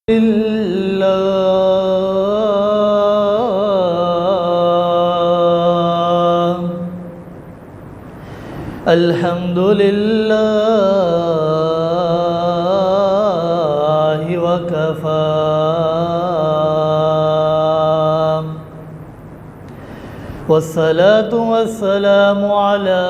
الحمد لله وكفى والصلاة والسلام على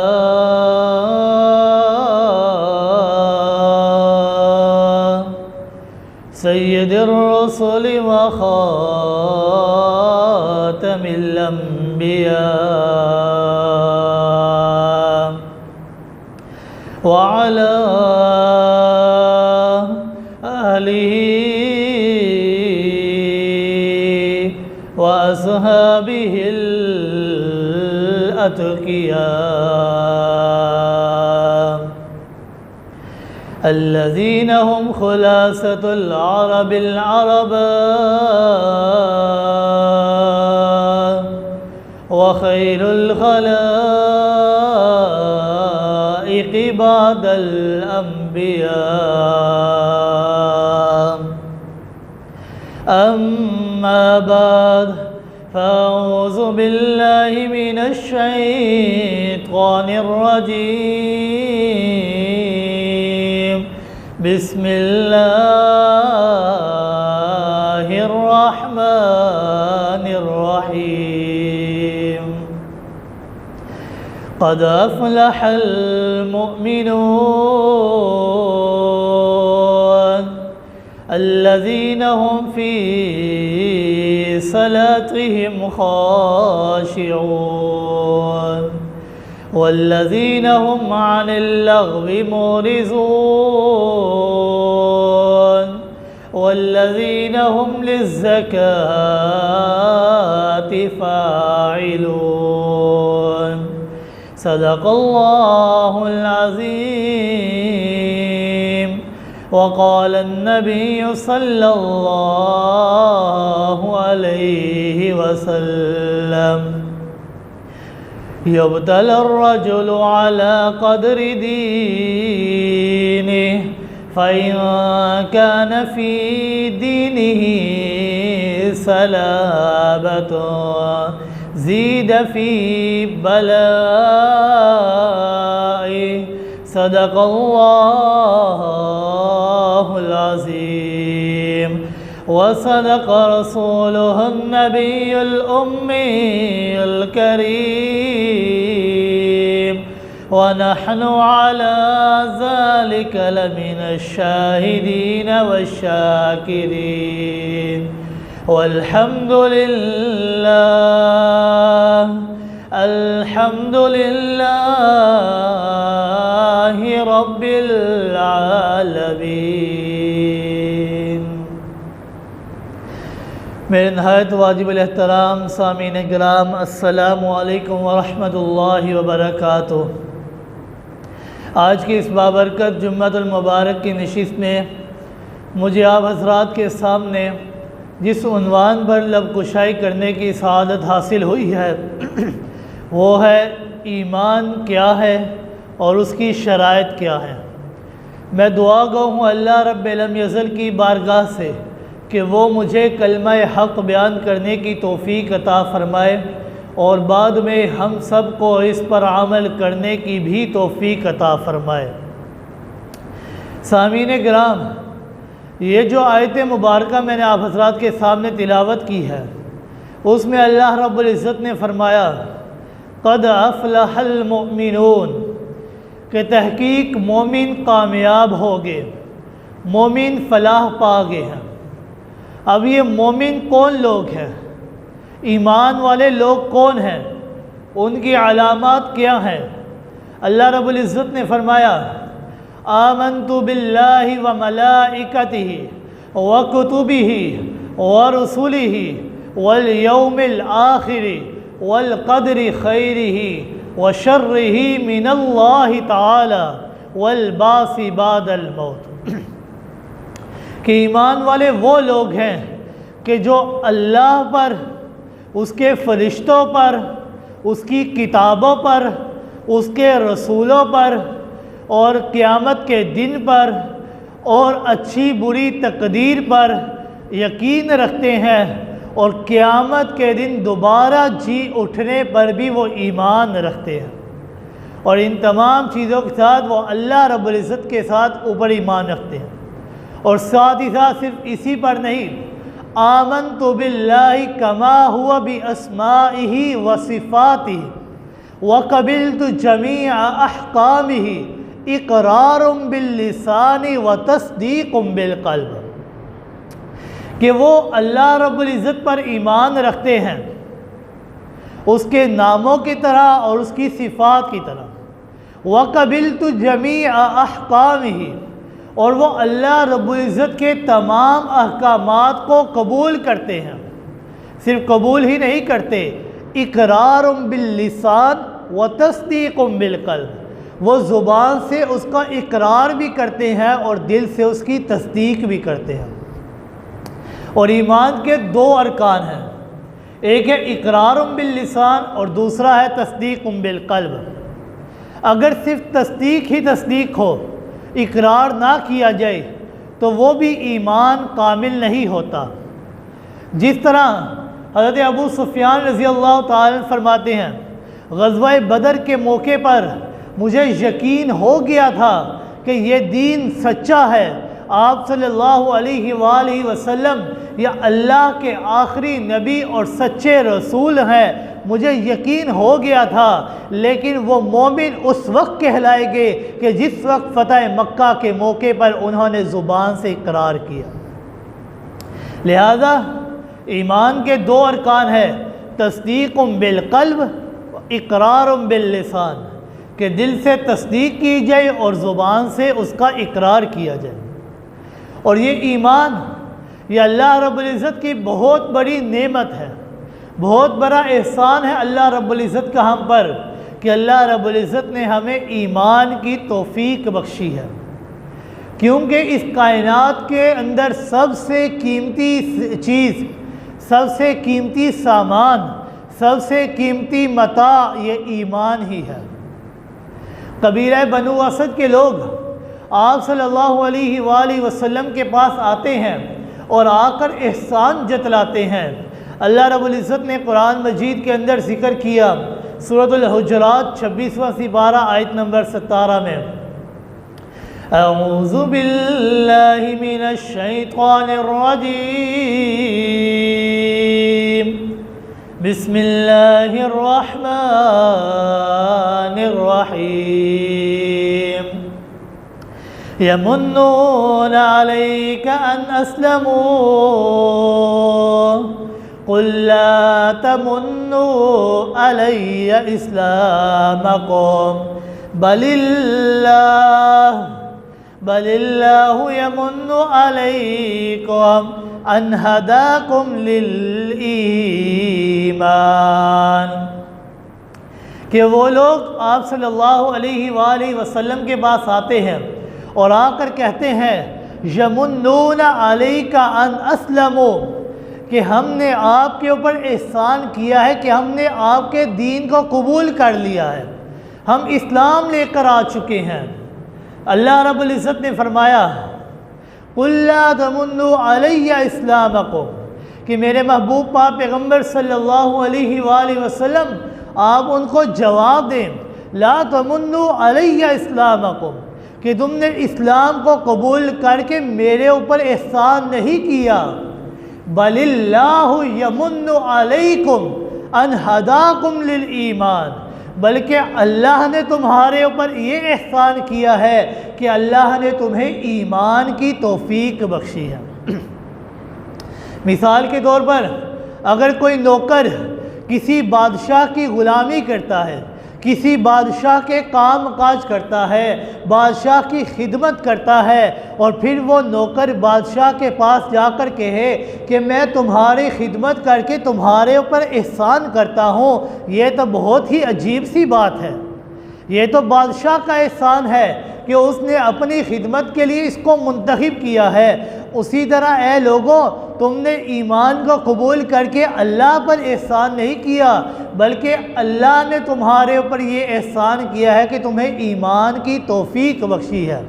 سيد الرسل وخاتم الأنبياء وعلى آله وأصحابه الأتقياء الذين هم خلاصة العرب وخير الخلائق بعد الأنبياء. أما بعد، فأعوذ بالله من الشيطان الرجيم. بسم الله الرحمن الرحيم. قد أفلح المؤمنون الذين هم في صلاتهم خاشعون والذين هم عن اللغو معرضون والذين هم للزكاة فاعلون. صدق الله العظيم. وقال النبي صلى الله عليه وسلم: يبتلى الرجل على قدر دينه، فإن كان في دينه سلابة زيد في بلائه. صدق الله العظيم. وصدق رسوله النبي الأمي الكريم، ونحن على ذلك لمن الشاهدين والشاكرين. والحمد لله، الحمد لله رب العالمین۔ میرے نہایت واجب الاحترام سامعین کرام، السلام علیکم ورحمۃ اللہ وبرکاتہ۔ آج کی اس بابرکت جمعۃ المبارک کی نشست میں مجھے آپ حضرات کے سامنے جس عنوان پر لب کشائی کرنے کی سعادت حاصل ہوئی ہے وہ ہے ایمان کیا ہے اور اس کی شرائط کیا ہے۔ میں دعا گو ہوں اللہ رب لم یزل کی بارگاہ سے کہ وہ مجھے کلمہ حق بیان کرنے کی توفیق عطا فرمائے اور بعد میں ہم سب کو اس پر عمل کرنے کی بھی توفیق عطا فرمائے۔ سامعین کرام، یہ جو آیت مبارکہ میں نے آپ حضرات کے سامنے تلاوت کی ہے، اس میں اللہ رب العزت نے فرمایا قد افلح المؤمنون، کہ تحقیق مومن کامیاب ہو گئے، مومن فلاح پا گئے ہیں۔ اب یہ مومن کون لوگ ہیں؟ ایمان والے لوگ کون ہیں؟ ان کی علامات کیا ہیں؟ اللہ رب العزت نے فرمایا آمنت باللہ وملائکتہ وکتبہ ورسلہ والیوم الآخر والقدر خیرہ وشرہ من اللہ تعالی والبعث بعد الموت، کہ ایمان والے وہ لوگ ہیں کہ جو اللہ پر، اس کے فرشتوں پر، اس کی کتابوں پر، اس کے رسولوں پر اور قیامت کے دن پر اور اچھی بری تقدیر پر یقین رکھتے ہیں اور قیامت کے دن دوبارہ جی اٹھنے پر بھی وہ ایمان رکھتے ہیں، اور ان تمام چیزوں کے ساتھ وہ اللہ رب العزت کے ساتھ اوپر ایمان رکھتے ہیں۔ اور ساتھ ہی ساتھ صرف اسی پر نہیں، آمنت باللہ کما ہوا باسمائہ وصفاتہ وقبلت جمیع احکامہ اقرار باللسان وتصدیق بالقلب، کہ وہ اللہ رب العزت پر ایمان رکھتے ہیں، اس کے ناموں کی طرح اور اس کی صفات کی طرح، وقبلت جمیع احکامہ، اور وہ اللہ رب العزت کے تمام احکامات کو قبول کرتے ہیں، صرف قبول ہی نہیں کرتے، اقرار باللسان وتصدیق بالقلب، وہ زبان سے اس کا اقرار بھی کرتے ہیں اور دل سے اس کی تصدیق بھی کرتے ہیں۔ اور ایمان کے دو ارکان ہیں، ایک ہے اقرار باللسان اور دوسرا ہے تصدیق بالقلب۔ اگر صرف تصدیق ہی تصدیق ہو، اقرار نہ کیا جائے تو وہ بھی ایمان کامل نہیں ہوتا۔ جس طرح حضرت ابو سفیان رضی اللہ تعالیٰ عنہ فرماتے ہیں، غزوہ بدر کے موقع پر مجھے یقین ہو گیا تھا کہ یہ دین سچا ہے، آپ صلی اللہ علیہ وآلہ وسلم یا اللہ کے آخری نبی اور سچے رسول ہیں، مجھے یقین ہو گیا تھا، لیکن وہ مومن اس وقت کہلائے گے کہ جس وقت فتح مکہ کے موقع پر انہوں نے زبان سے اقرار کیا۔ لہذا ایمان کے دو ارکان ہیں، تصدیق بالقلب، اقرار باللسان، کہ دل سے تصدیق کی جائے اور زبان سے اس کا اقرار کیا جائے۔ اور یہ ایمان، یہ اللہ رب العزت کی بہت بڑی نعمت ہے، بہت بڑا احسان ہے اللہ رب العزت کا ہم پر، کہ اللہ رب العزت نے ہمیں ایمان کی توفیق بخشی ہے، کیونکہ اس کائنات کے اندر سب سے قیمتی چیز، سب سے قیمتی سامان، سب سے قیمتی متاع یہ ایمان ہی ہے۔ قبیلہ بنو اسد کے لوگ آپ صلی اللہ علیہ وآلہ وسلم کے پاس آتے ہیں اور آ کر احسان جتلاتے ہیں۔ اللہ رب العزت نے قرآن مجید کے اندر ذکر کیا، سورۃ الحجرات 26واں سپارہ آیت نمبر 17 میں، اعوذ باللہ من الشیطان الرجیم، بسم اللہ الرحمن الرحیم، یمنون علیک ان اسلموا قل لا تمنوا علی اسلامکم بل اللہ یمن علیکم ان ہداکم للایمان، کہ وہ لوگ آپ صلی اللہ علیہ وآلہ وسلم کے پاس آتے ہیں اور آ کر کہتے ہیں، یمنون علیک ان اسلموا، کہ ہم نے آپ کے اوپر احسان کیا ہے کہ ہم نے آپ کے دین کو قبول کر لیا ہے، ہم اسلام لے کر آ چکے ہیں۔ اللہ رب العزت نے فرمایا، قل لا تمنوا علی اسلامکم، کہ میرے محبوب پاک پیغمبر صلی اللہ علیہ وآلہ وسلم آپ ان کو جواب دیں، لا تمنوا علی اسلامکم، کہ تم نے اسلام کو قبول کر کے میرے اوپر احسان نہیں کیا، بل اللہ یمن علیکم ان ہداکم للایمان، بلکہ اللہ نے تمہارے اوپر یہ احسان کیا ہے کہ اللہ نے تمہیں ایمان کی توفیق بخشی ہے۔ مثال کے طور پر اگر کوئی نوکر کسی بادشاہ کی غلامی کرتا ہے، کسی بادشاہ کے کام کاج کرتا ہے، بادشاہ کی خدمت کرتا ہے، اور پھر وہ نوکر بادشاہ کے پاس جا کر کہے کہ میں تمہاری خدمت کر کے تمہارے اوپر احسان کرتا ہوں، یہ تو بہت ہی عجیب سی بات ہے، یہ تو بادشاہ کا احسان ہے کہ اس نے اپنی خدمت کے لیے اس کو منتخب کیا ہے۔ اسی طرح اے لوگوں، تم نے ایمان کو قبول کر کے اللہ پر احسان نہیں کیا، بلکہ اللہ نے تمہارے اوپر یہ احسان کیا ہے کہ تمہیں ایمان کی توفیق بخشی ہے۔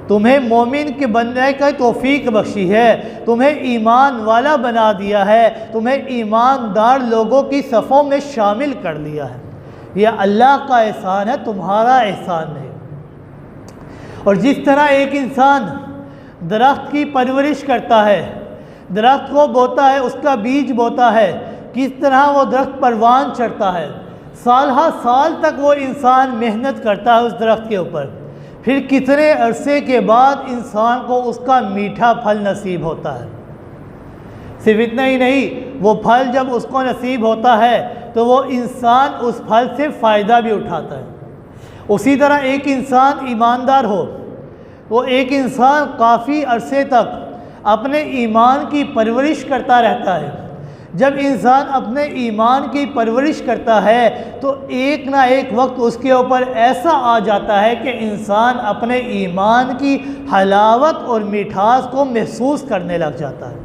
تمہیں مومن کے بننے کا توفیق بخشی ہے، تمہیں ایمان والا بنا دیا ہے، تمہیں ایماندار لوگوں کی صفوں میں شامل کر لیا ہے۔ یہ اللہ کا احسان ہے، تمہارا احسان نہیں۔ اور جس طرح ایک انسان درخت کی پرورش کرتا ہے، درخت کو بوتا ہے، اس کا بیج بوتا ہے، کس طرح وہ درخت پروان چڑھتا ہے، سال ہر سال تک وہ انسان محنت کرتا ہے اس درخت کے اوپر، پھر کتنے عرصے کے بعد انسان کو اس کا میٹھا پھل نصیب ہوتا ہے۔ صرف اتنا ہی نہیں، وہ پھل جب اس کو نصیب ہوتا ہے تو وہ انسان اس پھل سے فائدہ بھی اٹھاتا ہے۔ اسی طرح ایک انسان ایماندار ہو، وہ ایک انسان کافی عرصے تک اپنے ایمان کی پرورش کرتا رہتا ہے۔ جب انسان اپنے ایمان کی پرورش کرتا ہے تو ایک نہ ایک وقت اس کے اوپر ایسا آ جاتا ہے کہ انسان اپنے ایمان کی حلاوت اور مٹھاس کو محسوس کرنے لگ جاتا ہے۔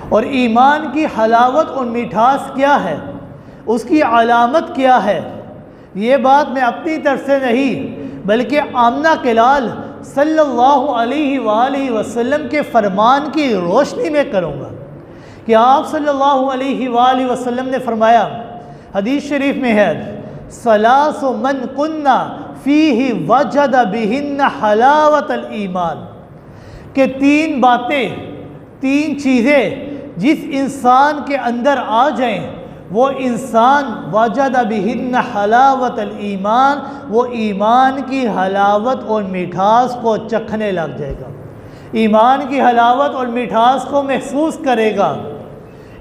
اور ایمان کی حلاوت اور مٹھاس کیا ہے، اس کی علامت کیا ہے، یہ بات میں اپنی طرف سے نہیں بلکہ آمنہ کلال صلی اللہ علیہ وآلہ وسلم کے فرمان کی روشنی میں کروں گا کہ آپ صلی اللہ علیہ وآلہ وسلم نے فرمایا، حدیث شریف میں ہے، ثلاث من کنا فیہ وجد بہن حلاوت الایمان، کہ تین باتیں، تین چیزیں جس انسان کے اندر آ جائیں وہ انسان وجد بہن حلاوت الایمان، وہ ایمان کی حلاوت اور مٹھاس کو چکھنے لگ جائے گا، ایمان کی حلاوت اور مٹھاس کو محسوس کرے گا۔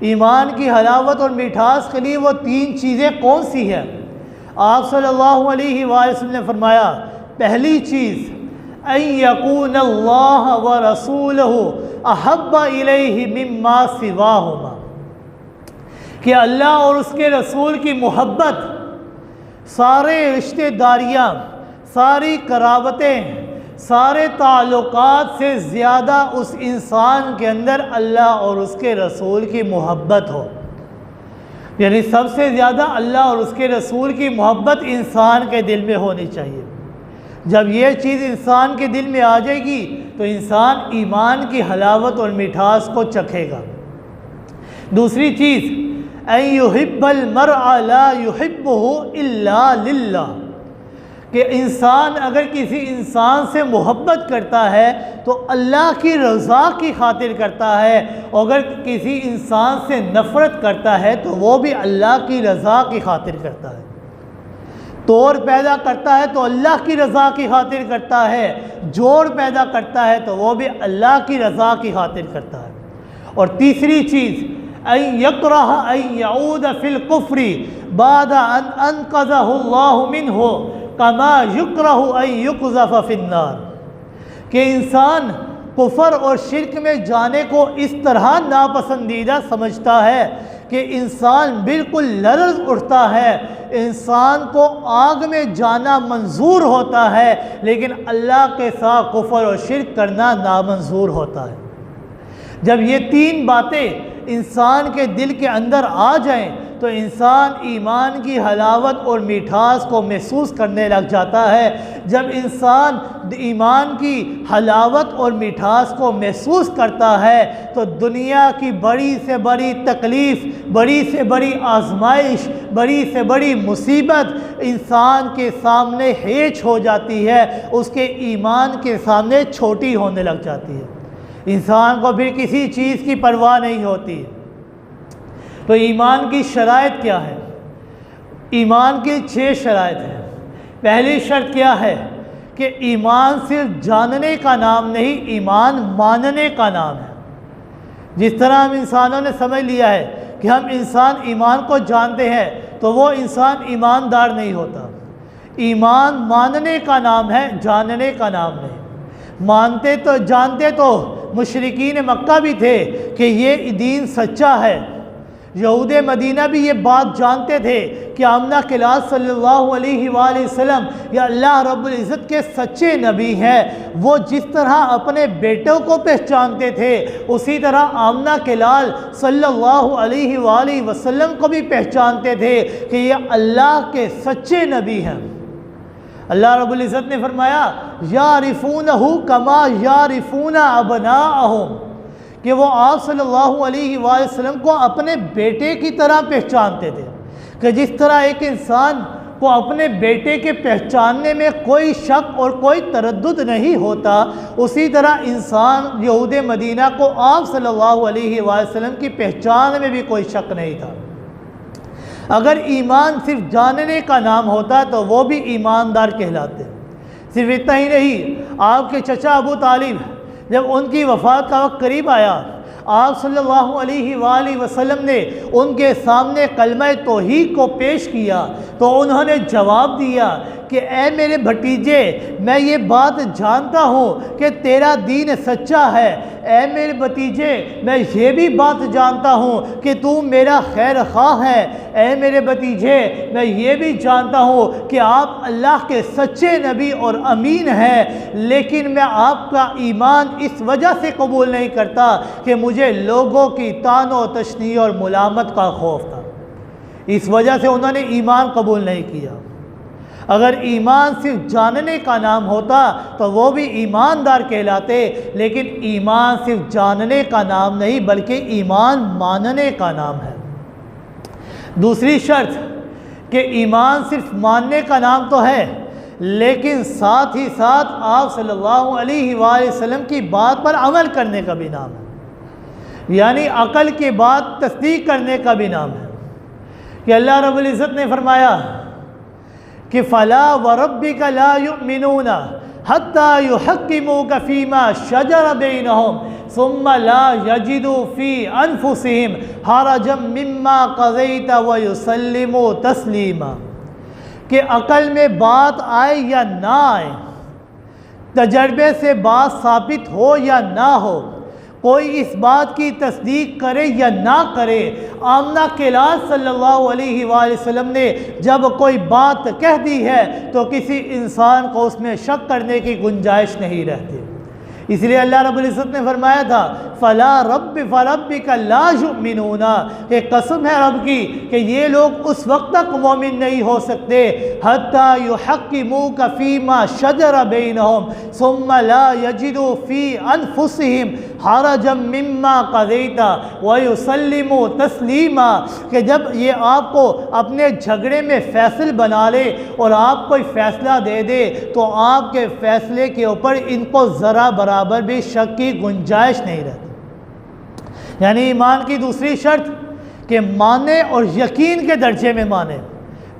ایمان کی حلاوت اور مٹھاس کے لیے وہ تین چیزیں کون سی ہیں؟ آپ صلی اللہ علیہ وآلہ وسلم نے فرمایا، پہلی چیز ان یکون اللہ ورسولہ احب الیہ مما سواہما، کہ اللہ اور اس کے رسول کی محبت، سارے رشتہ داریاں، ساری قرابتیں، سارے تعلقات سے زیادہ اس انسان کے اندر اللہ اور اس کے رسول کی محبت ہو، یعنی سب سے زیادہ اللہ اور اس کے رسول کی محبت انسان کے دل میں ہونی چاہیے۔ جب یہ چیز انسان کے دل میں آ جائے گی تو انسان ایمان کی حلاوت اور مٹھاس کو چکھے گا۔ دوسری چیز ان یحب المرء لا یحبہ الا للہ، کہ انسان اگر کسی انسان سے محبت کرتا ہے تو اللہ کی رضا کی خاطر کرتا ہے، اور اگر کسی انسان سے نفرت کرتا ہے تو وہ بھی اللہ کی رضا کی خاطر کرتا ہے۔ توڑ پیدا کرتا ہے تو اللہ کی رضا کی خاطر کرتا ہے، جوڑ پیدا کرتا ہے تو وہ بھی اللہ کی رضا کی خاطر کرتا ہے۔ اور تیسری چیز ان یکرہ ان یعود فی الکفر بعد ان انقذہ اللہ منہ کما یکرہ ان یقذف فی النار، کہ انسان کفر اور شرک میں جانے کو اس طرح ناپسندیدہ سمجھتا ہے کہ انسان بالکل لرز اٹھتا ہے، انسان کو آگ میں جانا منظور ہوتا ہے لیکن اللہ کے ساتھ کفر اور شرک کرنا نامنظور ہوتا ہے۔ جب یہ تین باتیں انسان کے دل کے اندر آ جائیں تو انسان ایمان کی حلاوت اور مٹھاس کو محسوس کرنے لگ جاتا ہے۔ جب انسان ایمان کی حلاوت اور مٹھاس کو محسوس کرتا ہے تو دنیا کی بڑی سے بڑی تکلیف، بڑی سے بڑی آزمائش، بڑی سے بڑی مصیبت انسان کے سامنے ہیچ ہو جاتی ہے، اس کے ایمان کے سامنے چھوٹی ہونے لگ جاتی ہے۔ انسان کو پھر کسی چیز کی پرواہ نہیں ہوتی۔ تو ایمان کی شرائط کیا ہے؟ ایمان کی 6 شرائط ہیں۔ پہلی شرط کیا ہے کہ ایمان صرف جاننے کا نام نہیں، ایمان ماننے کا نام ہے۔ جس طرح ہم انسانوں نے سمجھ لیا ہے کہ ہم انسان ایمان کو جانتے ہیں تو وہ انسان ایماندار نہیں ہوتا۔ ایمان ماننے کا نام ہے، جاننے کا نام نہیں۔ مانتے تو جانتے تو مشرکین مکہ بھی تھے کہ یہ دین سچا ہے، یہود مدینہ بھی یہ بات جانتے تھے کہ آمنہ کلال صلی اللہ علیہ وآلہ وسلم یا اللہ رب العزت کے سچے نبی ہیں۔ وہ جس طرح اپنے بیٹوں کو پہچانتے تھے اسی طرح آمنہ کلال صلی اللہ علیہ وآلہ وسلم کو بھی پہچانتے تھے کہ یہ اللہ کے سچے نبی ہیں۔ اللہ رب العزت نے فرمایا یعرفونہ کما یعرفون ابناءہم، کہ وہ آپ صلی اللہ علیہ وآلہ وسلم کو اپنے بیٹے کی طرح پہچانتے تھے، کہ جس طرح ایک انسان کو اپنے بیٹے کے پہچاننے میں کوئی شک اور کوئی تردد نہیں ہوتا، اسی طرح انسان یہود مدینہ کو آپ صلی اللہ علیہ وآلہ وسلم کی پہچان میں بھی کوئی شک نہیں تھا۔ اگر ایمان صرف جاننے کا نام ہوتا تو وہ بھی ایماندار کہلاتے۔ صرف اتنا ہی نہیں، آپ کے چچا ابو طالب جب ان کی وفات کا وقت قریب آیا، آپ صلی اللہ علیہ وآلہ وسلم نے ان کے سامنے کلمہ توحید کو پیش کیا تو انہوں نے جواب دیا کہ اے میرے بھتیجے، میں یہ بات جانتا ہوں کہ تیرا دین سچا ہے، اے میرے بھتیجے میں یہ بھی بات جانتا ہوں کہ تو میرا خیر خواہ ہے، اے میرے بھتیجے میں یہ بھی جانتا ہوں کہ آپ اللہ کے سچے نبی اور امین ہیں، لیکن میں آپ کا ایمان اس وجہ سے قبول نہیں کرتا کہ مجھے لوگوں کی طعن و تشنیع اور ملامت کا خوف تھا۔ اس وجہ سے انہوں نے ایمان قبول نہیں کیا۔ اگر ایمان صرف جاننے کا نام ہوتا تو وہ بھی ایماندار کہلاتے، لیکن ایمان صرف جاننے کا نام نہیں بلکہ ایمان ماننے کا نام ہے۔ دوسری شرط کہ ایمان صرف ماننے کا نام تو ہے، لیکن ساتھ ہی ساتھ آپ صلی اللہ علیہ وآلہ وسلم کی بات پر عمل کرنے کا بھی نام ہے، یعنی عقل کے بعد تصدیق کرنے کا بھی نام ہے۔ کہ اللہ رب العزت نے فرمایا کہ فَلَا وَرَبِّكَ لَا يُؤْمِنُونَ حَتَّى يُحَكِّمُوكَ فِي مَا شَجَرَ بَيْنَهُمْ ثُمَّ لَا يَجِدُوا فِي أَنفُسِهِمْ حَرَجًا مِّمَّا قَضَيْتَ وَيُسَلِّمُوا تَسْلِيمًا، کہ عقل میں بات آئے یا نہ آئے، تجربے سے بات ثابت ہو یا نہ ہو، کوئی اس بات کی تصدیق کرے یا نہ کرے، آمنہ کلاس صلی اللہ علیہ وآلہ وسلم نے جب کوئی بات کہہ دی ہے تو کسی انسان کو اس میں شک کرنے کی گنجائش نہیں رہتی۔ اس لیے اللہ رب العزت نے فرمایا تھا فَلَا فَرَبِّكَ لَا يُؤْمِنُونَ، کہ قسم ہے رب کی کہ یہ لوگ اس وقت تک مومن نہیں ہو سکتے حَتَّى يُحَكِّمُوكَ فِي مَا شَجَرَ بَيْنَهُمْ ثُمَّ لَا يَجِدُوا فِي أَنفُسِهِمْ حَرَجًا مِّمَّا قَضَيْتَ وَيُسَلِّمُوا تَسْلِيمًا، کہ جب یہ آپ کو اپنے جھگڑے میں فیصل بنا لے اور آپ کوئی فیصلہ دے دے تو آپ کے فیصلے کے اوپر ان کو ذرا برابر بھی شک کی گنجائش نہیں رہتی۔ یعنی ایمان کی دوسری شرط کہ مانے اور یقین کے درجے میں مانے،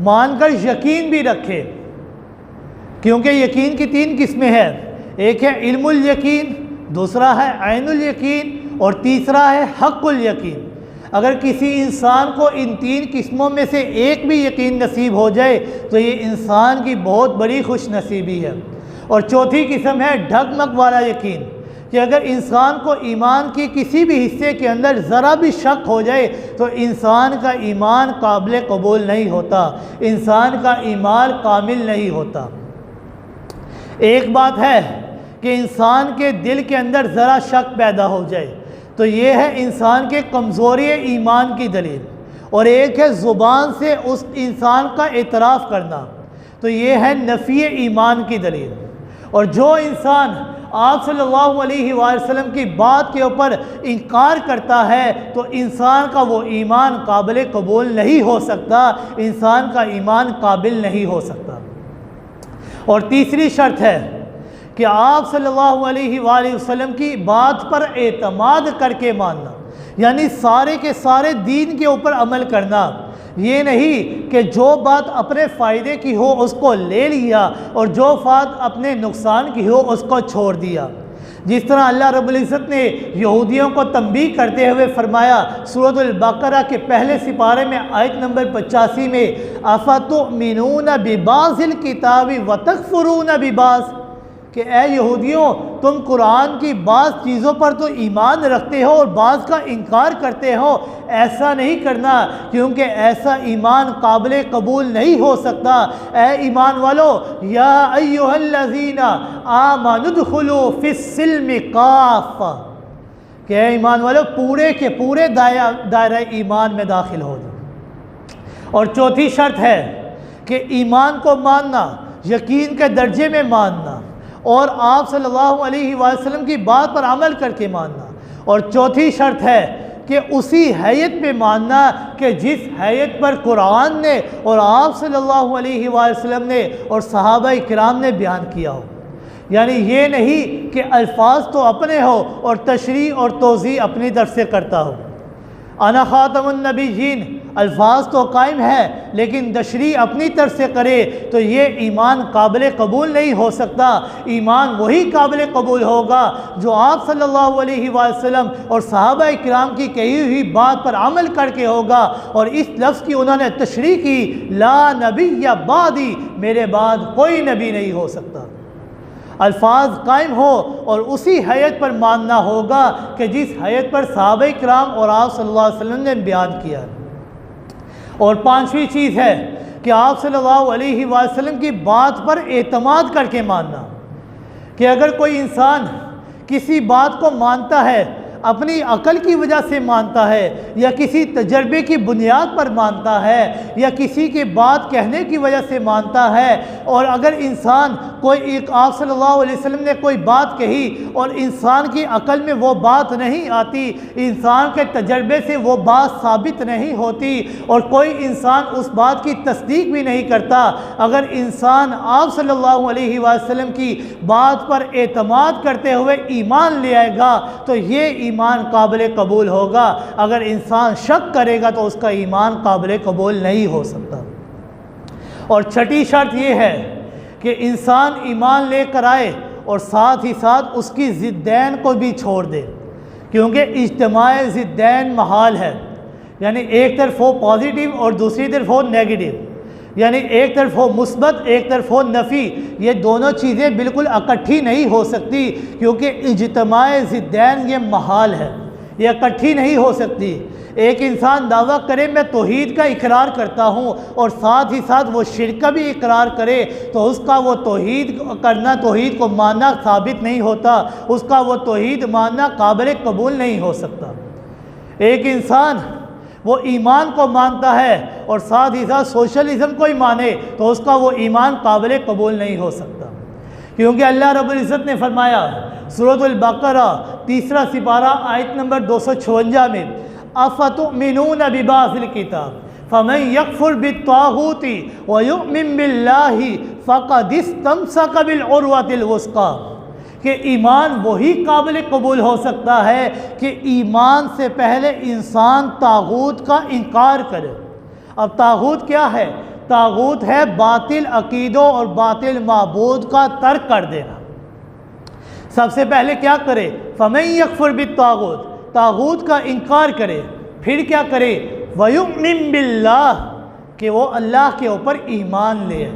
مان کر یقین بھی رکھے، کیونکہ یقین کی تین قسمیں ہیں، ایک ہے علم الیقین، دوسرا ہے عین الیقین اور تیسرا ہے حق الیقین۔ اگر کسی انسان کو ان تین قسموں میں سے ایک بھی یقین نصیب ہو جائے تو یہ انسان کی بہت بڑی خوش نصیبی ہے۔ اور چوتھی قسم ہے ڈھگمگ والا یقین، کہ اگر انسان کو ایمان کی کسی بھی حصے کے اندر ذرا بھی شک ہو جائے تو انسان کا ایمان قابل قبول نہیں ہوتا، انسان کا ایمان کامل نہیں ہوتا۔ ایک بات ہے کہ انسان کے دل کے اندر ذرا شک پیدا ہو جائے تو یہ ہے انسان کے کمزوری ایمان کی دلیل، اور ایک ہے زبان سے اس انسان کا اعتراف کرنا تو یہ ہے نفی ایمان کی دلیل۔ اور جو انسان آپ صلی اللہ علیہ وآلہ وسلم کی بات کے اوپر انکار کرتا ہے تو انسان کا وہ ایمان قابل قبول نہیں ہو سکتا، انسان کا ایمان قابل نہیں ہو سکتا۔ اور تیسری شرط ہے کہ آپ صلی اللہ علیہ وآلہ وسلم کی بات پر اعتماد کر کے ماننا، یعنی سارے کے سارے دین کے اوپر عمل کرنا، یہ نہیں کہ جو بات اپنے فائدے کی ہو اس کو لے لیا اور جو بات اپنے نقصان کی ہو اس کو چھوڑ دیا۔ جس طرح اللہ رب العزت نے یہودیوں کو تنبیہ کرتے ہوئے فرمایا سورۃ البقرہ کے پہلے سپارے میں آیت نمبر 85 میں اَفَتُؤْمِنُونَ بِبَعْضِ الْكِتَابِ وَتَكْفُرُونَ بِبَعْضٍ، کہ اے یہودیوں تم قرآن کی بعض چیزوں پر تو ایمان رکھتے ہو اور بعض کا انکار کرتے ہو، ایسا نہیں کرنا کیونکہ ایسا ایمان قابل قبول نہیں ہو سکتا۔ اے ایمان والو، یا ایھا الذین آمنوا ادخلوا فی السلم کافہ، کہ اے ایمان والو پورے کے پورے دائرہ ایمان میں داخل ہو جاؤ۔ اور چوتھی شرط ہے کہ ایمان کو ماننا، یقین کے درجے میں ماننا، اور آپ صلی اللہ علیہ وسلم کی بات پر عمل کر کے ماننا، اور چوتھی شرط ہے کہ اسی حیت پہ ماننا کہ جس حیت پر قرآن نے اور آپ صلی اللہ علیہ وسلم نے اور صحابہ کرام نے بیان کیا ہو۔ یعنی یہ نہیں کہ الفاظ تو اپنے ہو اور تشریح اور توضیح اپنی طرف سے کرتا ہو۔ انا خاتم النبیین، الفاظ تو قائم ہے لیکن تشریح اپنی طرف سے کرے تو یہ ایمان قابل قبول نہیں ہو سکتا۔ ایمان وہی قابل قبول ہوگا جو آپ صلی اللہ علیہ وسلم اور صحابہ کرام کی کہی ہوئی بات پر عمل کر کے ہوگا، اور اس لفظ کی انہوں نے تشریح کی، لا نبی بعدی، میرے بعد کوئی نبی نہیں ہو سکتا۔ الفاظ قائم ہو اور اسی حیت پر ماننا ہوگا کہ جس حیت پر صحابہ کرام اور آپ صلی اللہ علیہ وسلم نے بیان کیا۔ اور پانچویں چیز ہے کہ آپ صلی اللہ علیہ وسلم کی بات پر اعتماد کر کے ماننا، کہ اگر کوئی انسان کسی بات کو مانتا ہے، اپنی عقل کی وجہ سے مانتا ہے، یا کسی تجربے کی بنیاد پر مانتا ہے، یا کسی کی بات کہنے کی وجہ سے مانتا ہے، اور اگر انسان آپ صلی اللہ علیہ وسلم نے کوئی بات کہی اور انسان کی عقل میں وہ بات نہیں آتی، انسان کے تجربے سے وہ بات ثابت نہیں ہوتی، اور کوئی انسان اس بات کی تصدیق بھی نہیں کرتا، اگر انسان آپ صلی اللہ علیہ وسلم کی بات پر اعتماد کرتے ہوئے ایمان لے آئے گا تو یہ ایمان قابل قبول ہوگا۔ اگر انسان شک کرے گا تو اس کا ایمان قابل قبول نہیں ہو سکتا۔ اور چھٹی شرط یہ ہے کہ انسان ایمان لے کر آئے اور ساتھ ہی ساتھ اس کی ضدین کو بھی چھوڑ دے، کیونکہ اجتماع ضدین محال ہے، یعنی ایک طرف ہو پازیٹیو اور دوسری طرف ہو نیگیٹو، یعنی ایک طرف ہو مثبت ایک طرف ہو نفی، یہ دونوں چیزیں بالکل اکٹھی نہیں ہو سکتی، کیونکہ اجتماع ضدین یہ محال ہے، یہ اکٹھی نہیں ہو سکتی۔ ایک انسان دعویٰ کرے میں توحید کا اقرار کرتا ہوں اور ساتھ ہی ساتھ وہ شرک کا بھی اقرار کرے تو اس کا وہ توحید کرنا، توحید کو ماننا ثابت نہیں ہوتا، اس کا وہ توحید ماننا قابل قبول نہیں ہو سکتا۔ ایک انسان وہ ایمان کو مانتا ہے اور ساتھ ہی ساتھ سوشلزم کو ہی مانے تو اس کا وہ ایمان قابل قبول نہیں ہو سکتا، کیونکہ اللہ رب العزت نے فرمایا سورۃ البقرہ 3 سپارہ آیت نمبر 256 میں، افتؤمنون ببعض الکتاب فمن یکفر بالطاغوت ویؤمن باللہ فقد استمسک بالعروۃ الوثقی، کہ ایمان وہی قابل قبول ہو سکتا ہے کہ ایمان سے پہلے انسان طاغوت کا انکار کرے۔ اب طاغوت کیا ہے؟ طاغوت ہے باطل عقیدوں اور باطل معبود کا ترک کر دینا۔ سب سے پہلے کیا کرے؟ فمن یکفر بالطاغوت، طاغوت کا انکار کرے، پھر کیا کرے؟ ویؤمن باللہ، کہ وہ اللہ کے اوپر ایمان لے،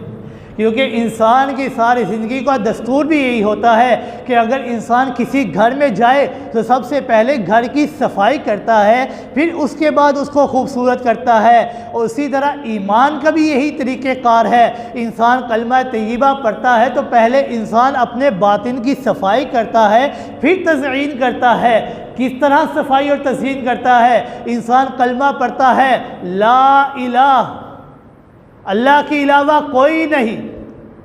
کیونکہ انسان کی ساری زندگی کا دستور بھی یہی ہوتا ہے کہ اگر انسان کسی گھر میں جائے تو سب سے پہلے گھر کی صفائی کرتا ہے، پھر اس کے بعد اس کو خوبصورت کرتا ہے، اور اسی طرح ایمان کا بھی یہی طریقہ کار ہے۔ انسان کلمہ طیبہ پڑھتا ہے تو پہلے انسان اپنے باطن کی صفائی کرتا ہے، پھر تزئین کرتا ہے۔ کس طرح صفائی اور تزئین کرتا ہے؟ انسان کلمہ پڑھتا ہے، لا الہ، اللہ کے علاوہ کوئی نہیں،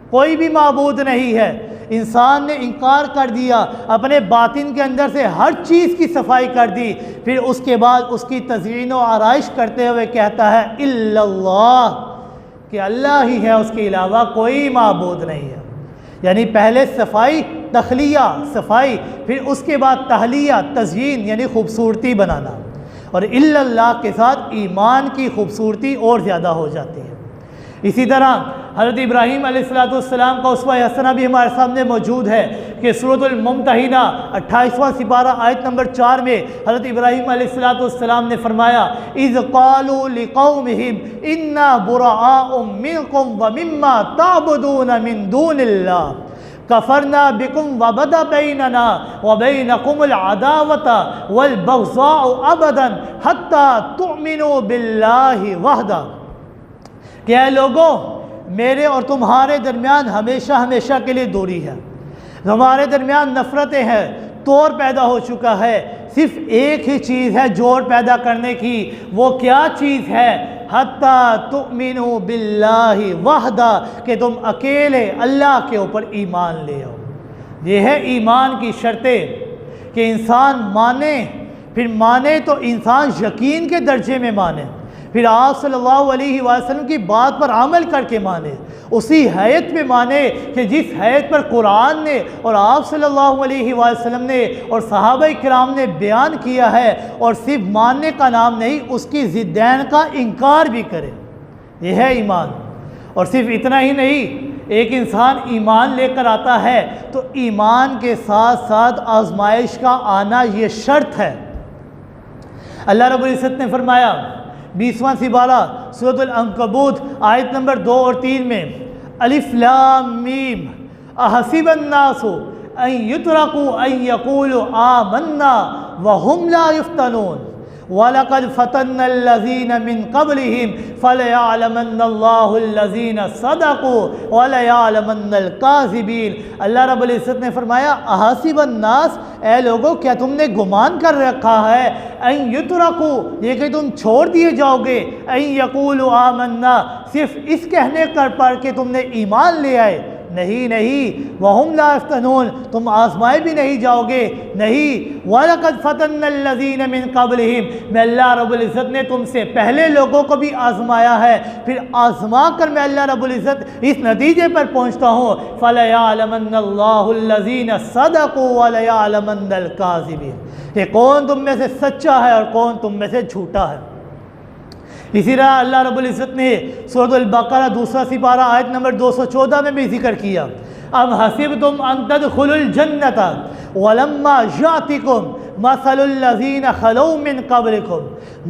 کوئی بھی معبود نہیں ہے، انسان نے انکار کر دیا، اپنے باطن کے اندر سے ہر چیز کی صفائی کر دی، پھر اس کے بعد اس کی تزئین و آرائش کرتے ہوئے کہتا ہے الا اللہ، کہ اللہ ہی ہے، اس کے علاوہ کوئی معبود نہیں ہے۔ یعنی پہلے صفائی، تخلیہ صفائی، پھر اس کے بعد تحلیہ تزئین یعنی خوبصورتی بنانا، اور الا اللہ کے ساتھ ایمان کی خوبصورتی اور زیادہ ہو جاتی ہے۔ اسی طرح حضرت ابراہیم علیہ السلام کا اسوہ حسنہ بھی ہمارے سامنے موجود ہے کہ سورۃ الممتحنہ 28واں سپارہ آیت نمبر 4 میں حضرت ابراہیم علیہ السلام نے فرمایا اذ قالوا لقومہم انا براء منکم ومما تعبدون من دون اللہ کفرنا بکم وبدا بیننا وبینکم العداوۃ والبغضاء ابدا حتی تؤمنوا باللہ وحدہ، کہ اے لوگوں، میرے اور تمہارے درمیان ہمیشہ ہمیشہ کے لیے دوری ہے، ہمارے درمیان نفرتیں ہیں، توڑ پیدا ہو چکا ہے، صرف ایک ہی چیز ہے جوڑ پیدا کرنے کی، وہ کیا چیز ہے؟ حتیٰ تؤمنوا باللہ وحدہ، کہ تم اکیلے اللہ کے اوپر ایمان لے آؤ۔ یہ ہے ایمان کی شرطیں کہ انسان مانے، پھر مانے تو انسان یقین کے درجے میں مانے، پھر آپ صلی اللہ علیہ وسلم کی بات پر عمل کر کے مانے، اسی حیت میں مانے کہ جس حیت پر قرآن نے اور آپ صلی اللہ علیہ وسلم نے اور صحابہ کرام نے بیان کیا ہے، اور صرف ماننے کا نام نہیں، اس کی ضدین کا انکار بھی کرے۔ یہ ہے ایمان۔ اور صرف اتنا ہی نہیں، ایک انسان ایمان لے کر آتا ہے تو ایمان کے ساتھ ساتھ آزمائش کا آنا یہ شرط ہے۔ اللہ رب العزت نے فرمایا 20واں سپارہ سورۃ العنکبوت آیت نمبر 2 اور 3 میں، الف لام میم احسب الناس ان یترکوا ان یقولوا آمنا وهم لا یفتنون وَلَقَدْ فَتَنَّا الَّذِينَ مِن قَبْلِهِمْ فَلَيَعْلَمَنَّ اللَّهُ الَّذِينَ صَدَقُوا وَلَيَعْلَمَنَّ الْكَاذِبِينَ۔ اللہ رب العزت نے فرمایا احسب الناس، اے لوگو کیا تم نے گمان کر رکھا ہے ان یترکوا، یہ کہ تم چھوڑ دیے جاؤ گے، ان یقولوا آمنا، صرف اس کہنے پر کہ تم نے ایمان لے آئے؟ نہیں نہیں، وَهُمْ لَا يَفْتَنُونَ، تم آزمائے بھی نہیں جاؤ گے، نہیں۔ وَلَقَدْ فَتَنَّا الَّذِينَ مِن قَبْلِهِمْ، میں اللہ رب العزت نے تم سے پہلے لوگوں کو بھی آزمایا ہے، پھر آزما کر میں اللہ رب العزت اس نتیجے پر پہنچتا ہوں، فَلَيَعْلَمَنَّ اللَّهُ الَّذِينَ صَدَقُوا وَلَيَعْلَمَنَّ الْكَاذِبِينَ، کہ کون تم میں سے سچا ہے اور کون تم میں سے جھوٹا ہے۔ اسی طرح اللہ رب العزت نے سورۃ البقرہ 2واں سپارہ آیت نمبر 214 میں بھی ذکر کیا، ام حسبتم ان تدخلوا الجنۃ ولما یأتکم مثل الذین خلوا من قبلکم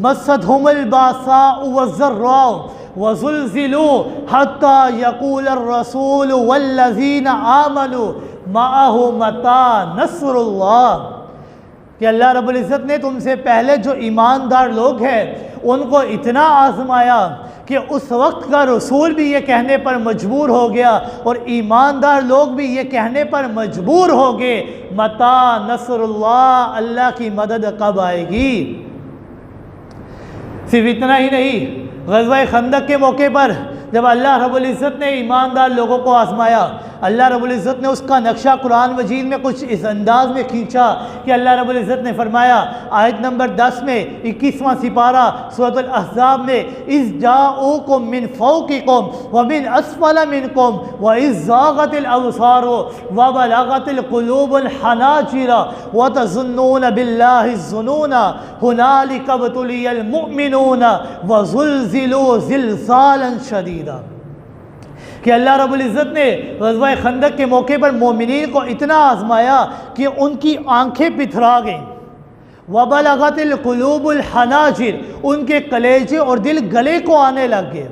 مستهم الباساء والضراء وزلزلوا حتى يقول الرسول والذین آمنوا معه متى نصر اللہ، کہ اللہ رب العزت نے تم سے پہلے جو ایماندار لوگ ہیں ان کو اتنا آزمایا کہ اس وقت کا رسول بھی یہ کہنے پر مجبور ہو گیا اور ایماندار لوگ بھی یہ کہنے پر مجبور ہو گئے، متی نصر اللہ، اللہ کی مدد کب آئے گی۔ صرف اتنا ہی نہیں، غزوہ خندق کے موقع پر جب اللہ رب العزت نے ایماندار لوگوں کو آزمایا، اللہ رب العزت نے اس کا نقشہ قرآن مجید میں کچھ اس انداز میں کھینچا کہ اللہ رب العزت نے فرمایا آیت نمبر 10 میں 21واں سپارہ سورۃ الاحزاب میں، اذ جاؤکم من فوقکم ومن اسفل منکم واذ زاغت الابصار وبلغت القلوب الحناجر وتظنون باللہ الظنون هنالک ابتلی المؤمنون وزلزلوا زلزالا شدیدا، کہ اللہ رب العزت نے غزوہ خندق کے موقع پر مومنین کو اتنا آزمایا کہ ان کی آنکھیں پتھرا گئیں، وَبَلَغَتِ الْقُلُوبُ الْحَنَاجِرِ، ان کے کلیجے اور دل گلے کو آنے لگ گئے،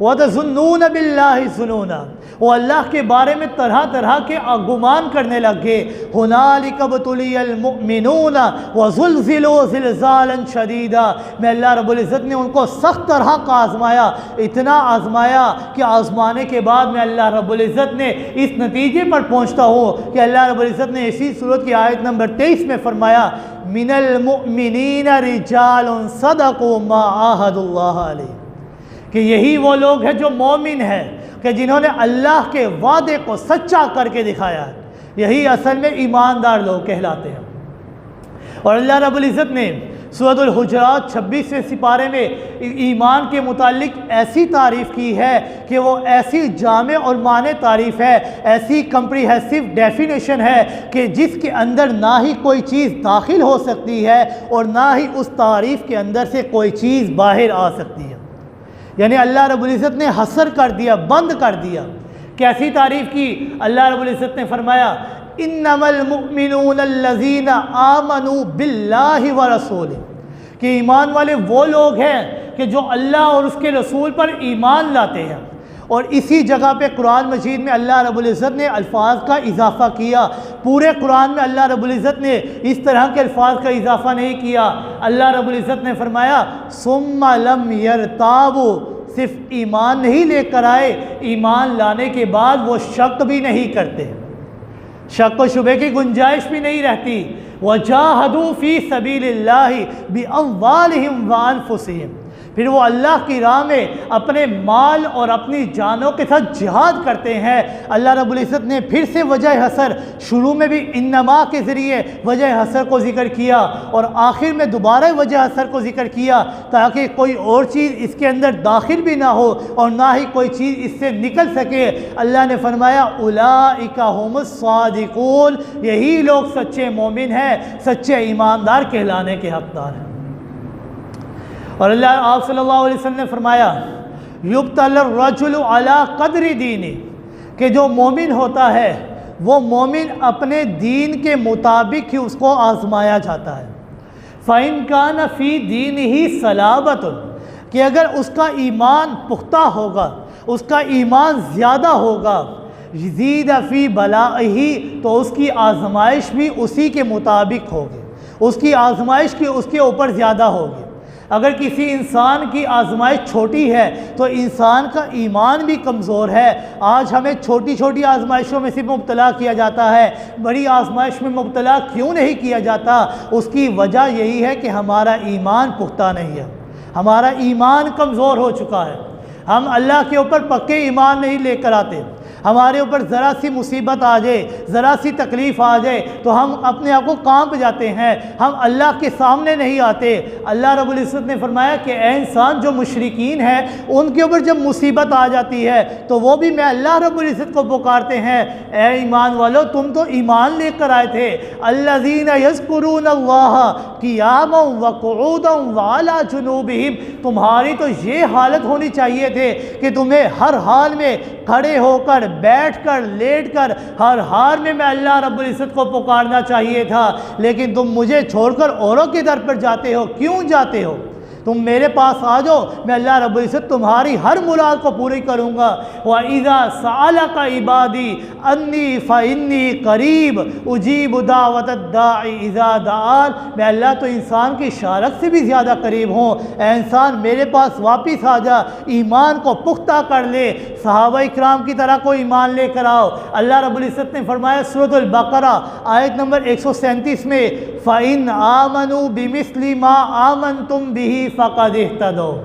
وَتَظُنُّونَ بِاللَّهِ الظُّنُونَ، وہ اللہ کے بارے میں طرح طرح کے گمان کرنے لگ گئے، هُنَالِكَ ابْتُلِيَ الْمُؤْمِنُونَ وَزُلْزِلُوا زِلْزَالًا شَدِيدًا، میں اللہ رب العزت نے ان کو سخت طرح کا آزمایا، اتنا آزمایا کہ آزمانے کے بعد میں اللہ رب العزت نے اس نتیجے پر پہنچتا ہوں کہ اللہ رب العزت نے اسی سورت کی آیت نمبر 23 میں فرمایا، مِنَ الْمُؤْمِنِينَ رِجَالٌ صَدَقُوا مَا عَاهَدُوا اللَّهَ عَلَيْهِ، کہ یہی وہ لوگ ہیں جو مومن ہیں کہ جنہوں نے اللہ کے وعدے کو سچا کر کے دکھایا ہے، یہی اصل میں ایماندار لوگ کہلاتے ہیں۔ اور اللہ رب العزت نے سورۃ الحجرات 26ویں سپارے میں ایمان کے متعلق ایسی تعریف کی ہے کہ وہ ایسی جامع اور معنی تعریف ہے، ایسی کمپریہنسو ڈیفینیشن ہے کہ جس کے اندر نہ ہی کوئی چیز داخل ہو سکتی ہے اور نہ ہی اس تعریف کے اندر سے کوئی چیز باہر آ سکتی ہے۔ یعنی اللہ رب العزت نے حصر کر دیا، بند کر دیا۔ کیسی تعریف کی؟ اللہ رب العزت نے فرمایا انما المؤمنون الذین آمنوا باللہ ورسولہ، کہ ایمان والے وہ لوگ ہیں کہ جو اللہ اور اس کے رسول پر ایمان لاتے ہیں۔ اور اسی جگہ پہ قرآن مجید میں اللہ رب العزت نے الفاظ کا اضافہ کیا، پورے قرآن میں اللہ رب العزت نے اس طرح کے الفاظ کا اضافہ نہیں کیا۔ اللہ رب العزت نے فرمایا ثم لم یرتابوا، صرف ایمان نہیں لے کر آئے، ایمان لانے کے بعد وہ شک بھی نہیں کرتے، شک و شبے کی گنجائش بھی نہیں رہتی۔ وَجَاهَدُوا فِي سَبِيلِ اللَّهِ بِأَمْوَالِهِمْ وَأَنفُسِهِمْ، پھر وہ اللہ کی راہ میں اپنے مال اور اپنی جانوں کے ساتھ جہاد کرتے ہیں۔ اللہ رب العزت نے پھر سے وجہ حصر، شروع میں بھی انما کے ذریعے وجہ حصر کو ذکر کیا اور آخر میں دوبارہ وجہ حصر کو ذکر کیا، تاکہ کوئی اور چیز اس کے اندر داخل بھی نہ ہو اور نہ ہی کوئی چیز اس سے نکل سکے۔ اللہ نے فرمایا اولئک ھم الصادقون، یہی لوگ سچے مومن ہیں، سچے ایماندار کہلانے کے حقدار ہیں۔ اور اللہ آپ صلی اللہ علیہ وسلم نے فرمایا یبتلی الرجل علی قدر دینہ، کہ جو مومن ہوتا ہے وہ مومن اپنے دین کے مطابق ہی اس کو آزمایا جاتا ہے۔ فَإِن كَانَ فِي دِينِهِ صَلَابَةٌ، کہ اگر اس کا ایمان پختہ ہوگا، اس کا ایمان زیادہ ہوگا، یزید فی بلائہ، تو اس کی آزمائش بھی اسی کے مطابق ہوگی، اس کی آزمائش کی اس کے اوپر زیادہ ہوگی۔ اگر کسی انسان کی آزمائش چھوٹی ہے تو انسان کا ایمان بھی کمزور ہے۔ آج ہمیں چھوٹی چھوٹی آزمائشوں میں سے مبتلا کیا جاتا ہے، بڑی آزمائش میں مبتلا کیوں نہیں کیا جاتا؟ اس کی وجہ یہی ہے کہ ہمارا ایمان پختہ نہیں ہے، ہمارا ایمان کمزور ہو چکا ہے، ہم اللہ کے اوپر پکے ایمان نہیں لے کر آتے۔ ہمارے اوپر ذرا سی مصیبت آ جائے، ذرا سی تکلیف آ جائے تو ہم اپنے آپ کو کانپ جاتے ہیں، ہم اللہ کے سامنے نہیں آتے۔ اللہ رب العزت نے فرمایا کہ اے انسان، جو مشرکین ہیں ان کے اوپر جب مصیبت آ جاتی ہے تو وہ بھی میں اللہ رب العزت کو پکارتے ہیں، اے ایمان والو تم تو ایمان لے کر آئے تھے۔ الذین یذکرون اللہ قیاما وقعودا وعلی جنوبہم، تمہاری تو یہ حالت ہونی چاہیے تھے کہ تمہیں ہر حال میں کھڑے ہو کر، بیٹھ کر، لیٹ کر، ہر حال میں اللہ رب العزت کو پکارنا چاہیے تھا، لیکن تم مجھے چھوڑ کر اوروں کے در پر جاتے ہو، کیوں جاتے ہو؟ تم میرے پاس آ جاؤ، میں اللہ رب العزت تمہاری ہر مراد کو پوری کروں گا۔ وَإِذَا سَأَلَكَ عِبَادِي أَنِّي فَإِنِّي قَرِيبٌ أُجِيبُ دَعْوَةَ الدَّاعِ إِذَا دَعَانِ، میں اللہ تو انسان کی اشارت سے بھی زیادہ قریب ہوں۔ اے انسان میرے پاس واپس آ جا، ایمان کو پختہ کر لے، صحابہ اکرام کی طرح کو ایمان لے کر آؤ۔ اللہ رب العزت نے فرمایا سورۃ البقرہ آیت نمبر 137 میں فَإِنْ آمَنُوا بِمِثْلِ مَا آمَنْتُمْ بِهِ فَقَدِ اهْتَدَوْا،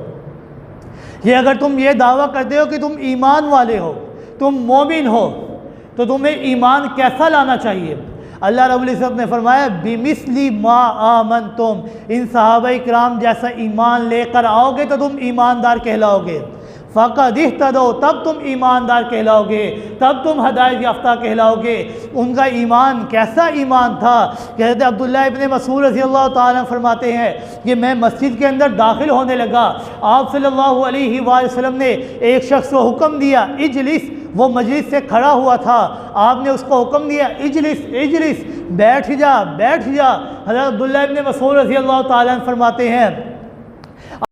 یہ اگر تم یہ دعویٰ کرتے ہو کہ تم ایمان والے ہو، تم مومن ہو، تو تمہیں ایمان کیسا لانا چاہیے؟ اللہ رب العزت نے فرمایا بِمِثْلِ مَا آمَنْتُمْ، ان صحابہ اکرام جیسا ایمان لے کر آؤ گے تو تم ایماندار کہلاؤ گے۔ فَقَدِ اهْتَدَوْا، تب تم ایماندار کہلاؤ گے، تب تم ہدایت یافتہ کہلاؤ گے۔ ان کا ایمان کیسا ایمان تھا؟ حضرت عبداللہ ابن مسعود رضی اللہ تعالیٰ فرماتے ہیں کہ میں مسجد کے اندر داخل ہونے لگا، آپ صلی اللہ علیہ وآلہ وسلم نے ایک شخص کو حکم دیا اجلس، وہ مجلس سے کھڑا ہوا تھا، آپ نے اس کو حکم دیا اجلس اجلس، بیٹھ جا بیٹھ جا۔ حضرت عبداللہ ابن مسعود رضی اللہ تعالیٰ فرماتے ہیں